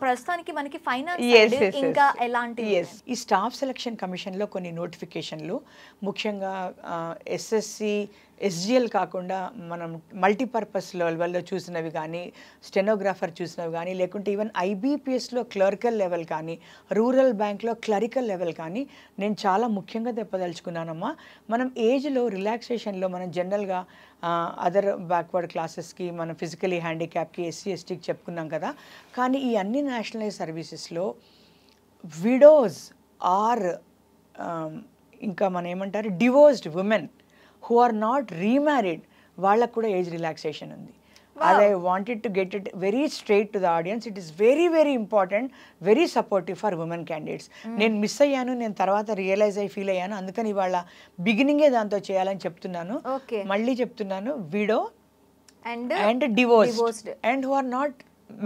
ప్రస్తుతానికి మనకి ఫైనాన్స్ ఇంకా ఎలాంటి ఈ స్టాఫ్ సెలక్షన్ కమిషన్ లో కొన్ని నోటిఫికేషన్లు ముఖ్యంగా ఎస్ఎస్సి ఎస్జిఎల్ కాకుండా మనం మల్టీపర్పస్ లెవెల్లో చూసినవి కానీ స్టెనోగ్రాఫర్ చూసినవి కానీ లేకుంటే ఈవెన్ ఐబీపీఎస్లో క్లర్కల్ లెవెల్ కానీ రూరల్ బ్యాంక్లో క్లరికల్ లెవెల్ కానీ నేను చాలా ముఖ్యంగా చెప్పదలుచుకున్నానమ్మా. మనం ఏజ్లో రిలాక్సేషన్లో మనం జనరల్గా అదర్ బ్యాక్వర్డ్ క్లాసెస్కి మనం ఫిజికలీ హ్యాండిక్యాప్కి ఎస్సీ ఎస్టీకి చెప్పుకున్నాం కదా. కానీ ఈ అన్ని నేషనలైజ్ సర్వీసెస్లో విడోస్ ఆర్ ఇంకా మనం ఏమంటారు divorced women who are not remarried వాళ్ళకు కూడా ఏజ్ రిలాక్సేషన్ ఉంది. అది I wanted to get it very straight to the audience. It is very very important, very supportive for women candidates. నేను miss అయ్యాను, నేను తర్వాత రియలైజ్ అయ్యి ఫీల్ అయ్యాను, అందుకని ఇవాళ బిగినింగే దాంతో చేయాలని చెప్తున్నాను. మళ్ళీ చెప్తున్నాను, widow and divorced and who are not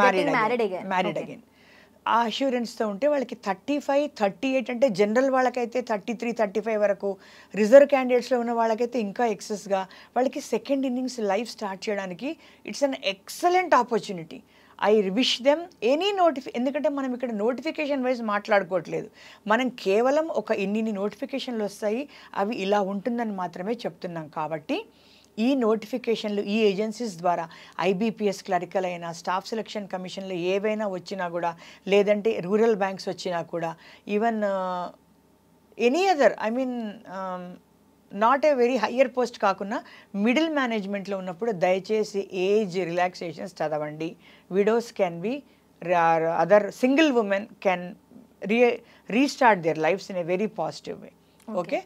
married again ఆ అష్యూరెన్స్తో ఉంటే వాళ్ళకి 35, 38 అంటే జనరల్ వాళ్ళకైతే 33, 35 వరకు, రిజర్వ్ క్యాండిడేట్స్లో ఉన్న వాళ్ళకైతే ఇంకా ఎక్సెస్గా వాళ్ళకి సెకండ్ ఇన్నింగ్స్ లైఫ్ స్టార్ట్ చేయడానికి it's an excellent opportunity. I wish them any ఎందుకంటే మనం ఇక్కడ నోటిఫికేషన్ వైజ్ మాట్లాడుకోవట్లేదు, మనం కేవలం ఒక ఇన్ని నోటిఫికేషన్లు వస్తాయి అవి ఇలా ఉంటుందని మాత్రమే చెప్తున్నాం. కాబట్టి ఈ నోటిఫికేషన్లు ఈ ఏజెన్సీస్ ద్వారా ఐబీపీఎస్ క్లరికల్ అయినా స్టాఫ్ సెలక్షన్ కమిషన్లో ఏవైనా వచ్చినా కూడా లేదంటే రూరల్ బ్యాంక్స్ వచ్చినా కూడా even any other I mean not a very higher post కాకుండా మిడిల్ మేనేజ్మెంట్లో ఉన్నప్పుడు దయచేసి ఏజ్ రిలాక్సేషన్స్ చదవండి. Widows can be other single women can restart there lifes in a very positive way. Okay.